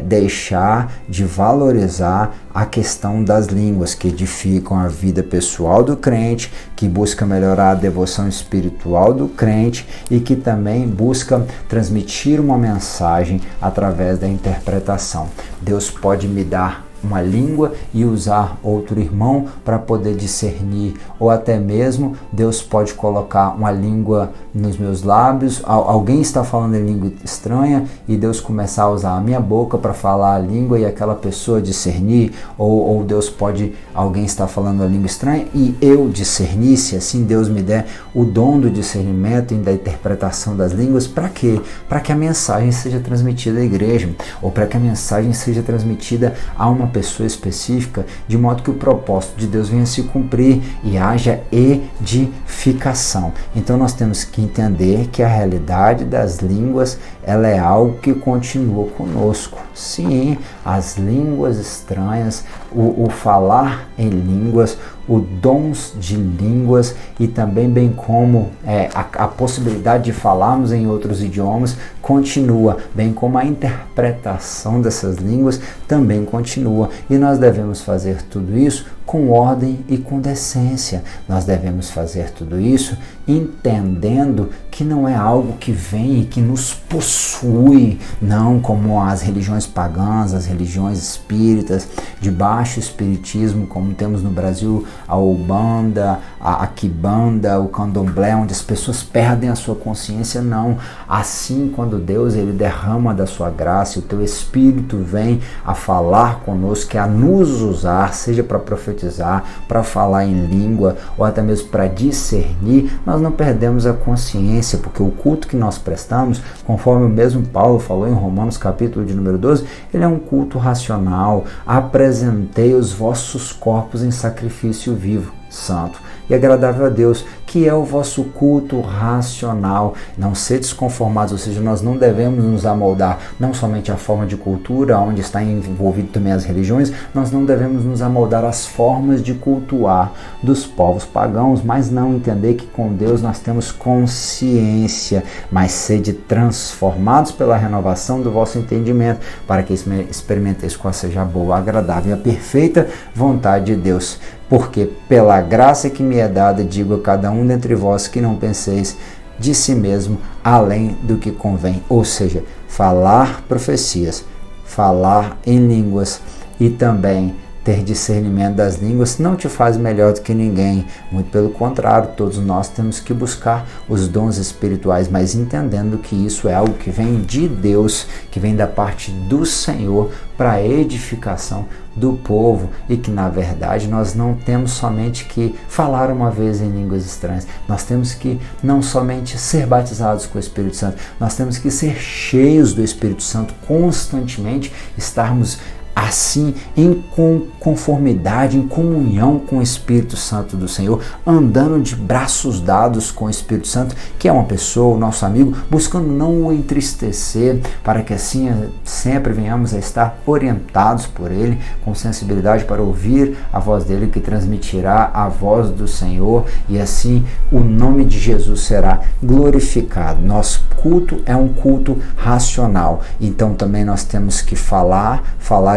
deixar de valorizar a questão das línguas que edificam a vida pessoal do crente, que busca melhorar a devoção espiritual do crente e que também busca transmitir uma mensagem através da interpretação. Deus pode me dar uma língua e usar outro irmão para poder discernir, ou até mesmo Deus pode colocar uma língua nos meus lábios, alguém está falando em língua estranha e Deus começar a usar a minha boca para falar a língua e aquela pessoa discernir, ou Deus pode, alguém está falando a língua estranha e eu discernir, se assim Deus me der o dom do discernimento e da interpretação das línguas. Para quê? Para que a mensagem seja transmitida à igreja, ou para que a mensagem seja transmitida a uma pessoa específica, de modo que o propósito de Deus venha se cumprir e haja edificação. Então nós temos que entender que a realidade das línguas, ela é algo que continua conosco. Sim, as línguas estranhas, o falar em línguas, os dons de línguas e também bem como a possibilidade de falarmos em outros idiomas continua, bem como a interpretação dessas línguas também continua. E nós devemos fazer tudo isso com ordem e com decência. Nós devemos fazer tudo isso entendendo que não é algo que vem e que nos possui, não como as religiões pagãs, as religiões espíritas, de baixo espiritismo, como temos no Brasil a Umbanda, a Quimbanda, o Candomblé, onde as pessoas perdem a sua consciência. Não. Assim, quando Deus ele derrama da sua graça, o teu Espírito vem a falar conosco, a nos usar, seja para profetizar, para falar em língua, ou até mesmo para discernir, nós não perdemos a consciência, porque o culto que nós prestamos, conforme o mesmo Paulo falou em Romanos capítulo de número 12, ele é um culto racional. Apresentei os vossos corpos em sacrifício vivo, santo e agradável a Deus, que é o vosso culto racional. Não sedes conformados, ou seja, nós não devemos nos amoldar não somente à forma de cultura, onde está envolvido também as religiões, nós não devemos nos amoldar às formas de cultuar dos povos pagãos, mas não entender que com Deus nós temos consciência, mas sede transformados pela renovação do vosso entendimento, para que experimenteis qual seja a boa, agradável e a perfeita vontade de Deus. Porque pela graça que me é dada, digo a cada um dentre vós que não penseis de si mesmo além do que convém. Ou seja, falar profecias, falar em línguas e também ter discernimento das línguas não te faz melhor do que ninguém, muito pelo contrário, todos nós temos que buscar os dons espirituais, mas entendendo que isso é algo que vem de Deus, que vem da parte do Senhor para a edificação do povo, e que na verdade nós não temos somente que falar uma vez em línguas estranhas, nós temos que não somente ser batizados com o Espírito Santo, nós temos que ser cheios do Espírito Santo constantemente, estarmos assim em conformidade, em comunhão com o Espírito Santo do Senhor, andando de braços dados com o Espírito Santo, que é uma pessoa, o nosso amigo, buscando não o entristecer, para que assim sempre venhamos a estar orientados por Ele, com sensibilidade para ouvir a voz dele, que transmitirá a voz do Senhor, e assim o nome de Jesus será glorificado. Nosso culto é um culto racional, então também nós temos que falar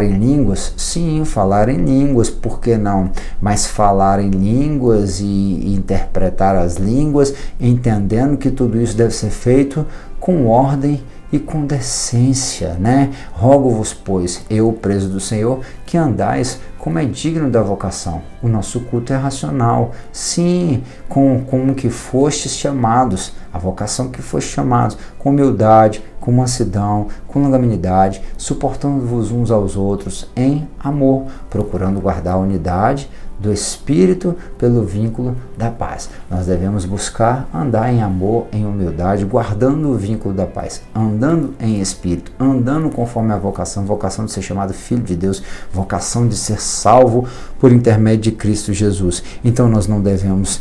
em línguas? Sim, falar em línguas, por que não? Mas falar em línguas e interpretar as línguas, entendendo que tudo isso deve ser feito com ordem e com decência, né? Rogo-vos, pois, eu, preso do Senhor, que andais como é digno da vocação. O nosso culto é racional, sim, como que fostes chamados, a vocação que fostes chamados, com humildade, com mansidão, com longanimidade, suportando-vos uns aos outros em amor, procurando guardar a unidade do Espírito pelo vínculo da paz. Nós devemos buscar andar em amor, em humildade, guardando o vínculo da paz, andando em Espírito, andando conforme a vocação de ser chamado Filho de Deus, vocação de ser salvo por intermédio de Cristo Jesus. Então nós não devemos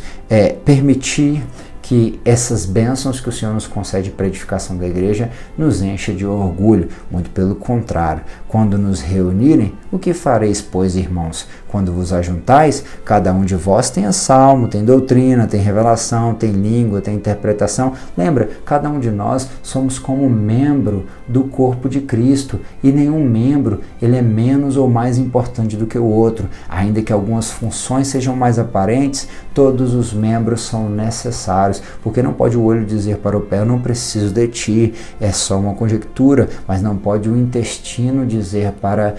permitir que essas bênçãos que o Senhor nos concede para a edificação da igreja nos encha de orgulho, muito pelo contrário. Quando nos reunirem, o que fareis, pois, irmãos? Quando vos ajuntais, cada um de vós tem salmo, tem doutrina, tem revelação, tem língua, tem interpretação. Lembra, cada um de nós somos como membro do corpo de Cristo, e nenhum membro ele é menos ou mais importante do que o outro. Ainda que algumas funções sejam mais aparentes, todos os membros são necessários, porque não pode o olho dizer para o pé, eu não preciso de ti, é só uma conjectura, mas não pode o intestino dizer para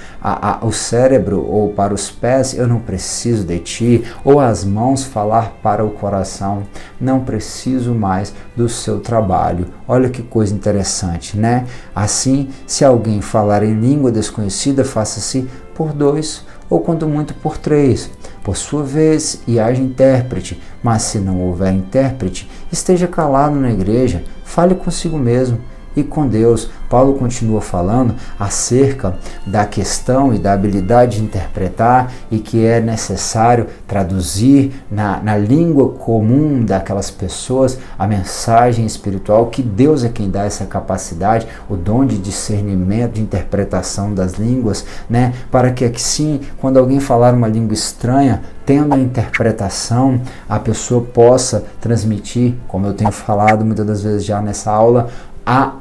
o cérebro ou para os pés, eu não preciso de ti, ou as mãos falar para o coração, não preciso mais do seu trabalho. Olha que coisa interessante, né? Assim, se alguém falar em língua desconhecida, faça-se por 2, ou quando muito por 3, por sua vez, e haja intérprete. Mas se não houver intérprete, esteja calado na igreja, fale consigo mesmo e com Deus. Paulo continua falando acerca da questão e da habilidade de interpretar, e que é necessário traduzir na língua comum daquelas pessoas a mensagem espiritual, que Deus é quem dá essa capacidade, o dom de discernimento, de interpretação das línguas, né? Para que assim, quando alguém falar uma língua estranha, tendo a interpretação, a pessoa possa transmitir, como eu tenho falado muitas das vezes já nessa aula, a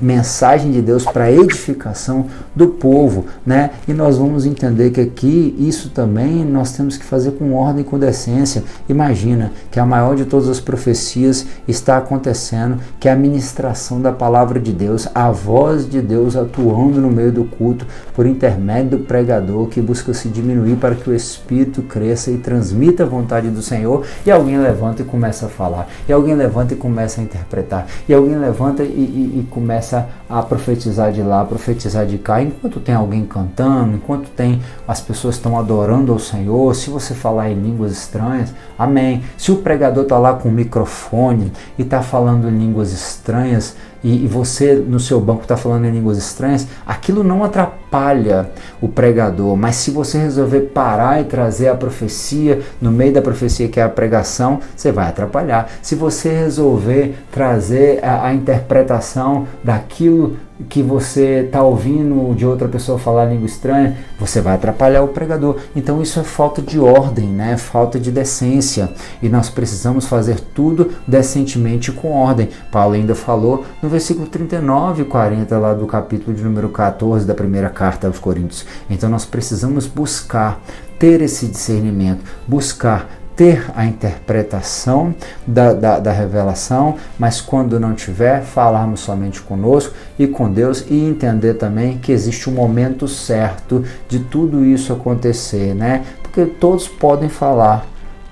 mensagem de Deus para a edificação do povo, né? E nós vamos entender que aqui isso também nós temos que fazer com ordem e com decência. Imagina que a maior de todas as profecias está acontecendo, que é a ministração da palavra de Deus, a voz de Deus atuando no meio do culto por intermédio do pregador, que busca se diminuir para que o Espírito cresça e transmita a vontade do Senhor, e alguém levanta e começa a falar, e alguém levanta e começa a interpretar, e alguém levanta e começa a profetizar de lá, profetizar de cá, enquanto tem alguém cantando, enquanto tem as pessoas estão adorando ao Senhor. Se você falar em línguas estranhas, amém. Se o pregador está lá com o microfone e está falando em línguas estranhas, e você no seu banco está falando em línguas estranhas, aquilo não atrapalha o pregador, mas se você resolver parar e trazer a profecia, no meio da profecia que é a pregação, você vai atrapalhar. Se você resolver trazer a interpretação daquilo que você está ouvindo de outra pessoa falar língua estranha, você vai atrapalhar o pregador. Então isso é falta de ordem, né? Falta de decência, e nós precisamos fazer tudo decentemente com ordem. Paulo ainda falou no versículo 39 e 40 lá do capítulo de número 14 da primeira carta aos Coríntios. Então nós precisamos buscar ter esse discernimento, buscar ter a interpretação da revelação, mas quando não tiver, falarmos somente conosco e com Deus, e entender também que existe um momento certo de tudo isso acontecer, né? Porque todos podem falar,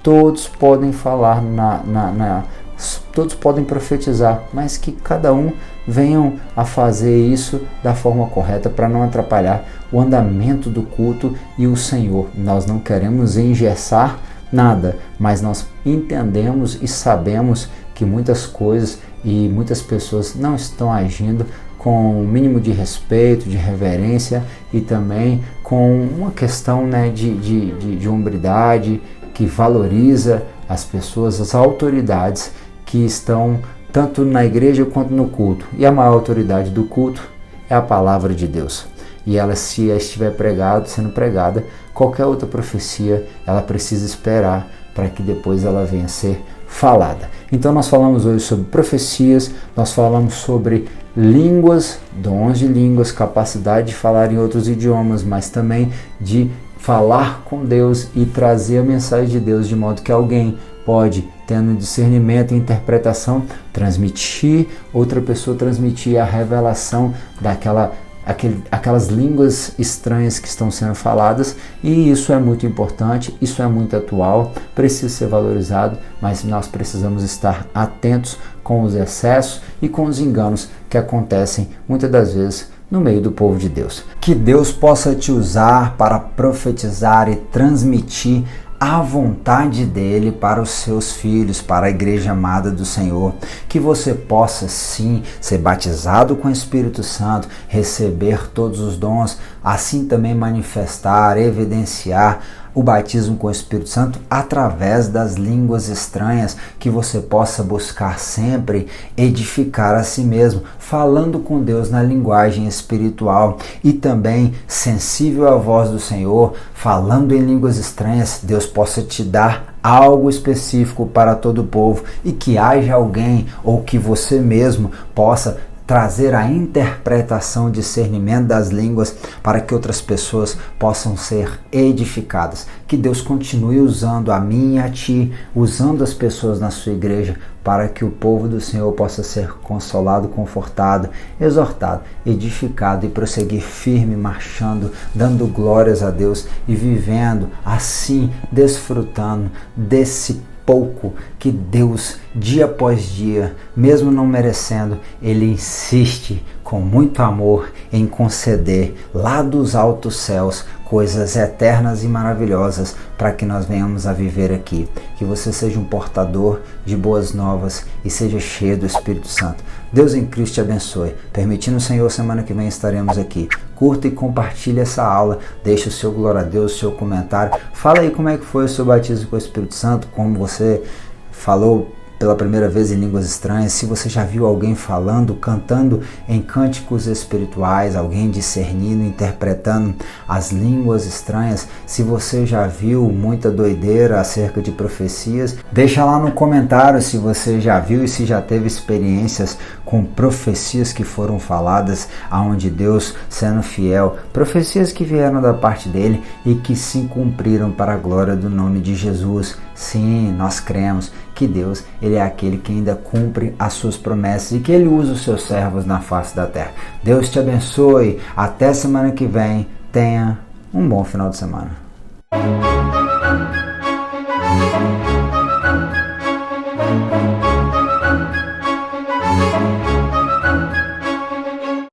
todos podem profetizar, mas que cada um venham a fazer isso da forma correta para não atrapalhar o andamento do culto e o Senhor. Nós não queremos engessar nada, mas nós entendemos e sabemos que muitas coisas e muitas pessoas não estão agindo com o mínimo de respeito, de reverência e também com uma questão, né, de hombridade que valoriza as pessoas, as autoridades que estão tanto na igreja quanto no culto. E a maior autoridade do culto é a palavra de Deus. E ela, se estiver sendo pregada, qualquer outra profecia, ela precisa esperar para que depois ela venha a ser falada. Então nós falamos hoje sobre profecias, nós falamos sobre línguas, dons de línguas, capacidade de falar em outros idiomas, mas também de falar com Deus e trazer a mensagem de Deus de modo que alguém pode, tendo discernimento e interpretação, transmitir, outra pessoa transmitir a revelação aquelas línguas estranhas que estão sendo faladas, e isso é muito importante, isso é muito atual, precisa ser valorizado, mas nós precisamos estar atentos com os excessos e com os enganos que acontecem muitas das vezes no meio do povo de Deus. Que Deus possa te usar para profetizar e transmitir a vontade dele para os seus filhos, para a igreja amada do Senhor, que você possa sim ser batizado com o Espírito Santo, receber todos os dons, assim também manifestar, evidenciar o batismo com o Espírito Santo através das línguas estranhas, que você possa buscar sempre edificar a si mesmo, falando com Deus na linguagem espiritual e também sensível à voz do Senhor, falando em línguas estranhas. Deus possa te dar algo específico para todo o povo e que haja alguém ou que você mesmo possa trazer a interpretação, discernimento das línguas para que outras pessoas possam ser edificadas. Que Deus continue usando a mim e a ti, usando as pessoas na sua igreja para que o povo do Senhor possa ser consolado, confortado, exortado, edificado e prosseguir firme, marchando, dando glórias a Deus e vivendo assim, desfrutando desse pouco que Deus, dia após dia, mesmo não merecendo, Ele insiste com muito amor em conceder lá dos altos céus coisas eternas e maravilhosas para que nós venhamos a viver aqui. Que você seja um portador de boas novas e seja cheio do Espírito Santo. Deus em Cristo te abençoe. Permitindo o Senhor, semana que vem estaremos aqui. Curta e compartilhe essa aula. Deixe o seu glória a Deus, o seu comentário. Fala aí como é que foi o seu batismo com o Espírito Santo, como você falou pela primeira vez em línguas estranhas, se você já viu alguém falando, cantando em cânticos espirituais, alguém discernindo, interpretando as línguas estranhas, se você já viu muita doideira acerca de profecias, deixa lá no comentário se você já viu e se já teve experiências com profecias que foram faladas, aonde Deus sendo fiel, profecias que vieram da parte dele e que se cumpriram para a glória do nome de Jesus. Sim, nós cremos que Deus, Ele é aquele que ainda cumpre as suas promessas e que Ele usa os seus servos na face da terra. Deus te abençoe. Até semana que vem. Tenha um bom final de semana.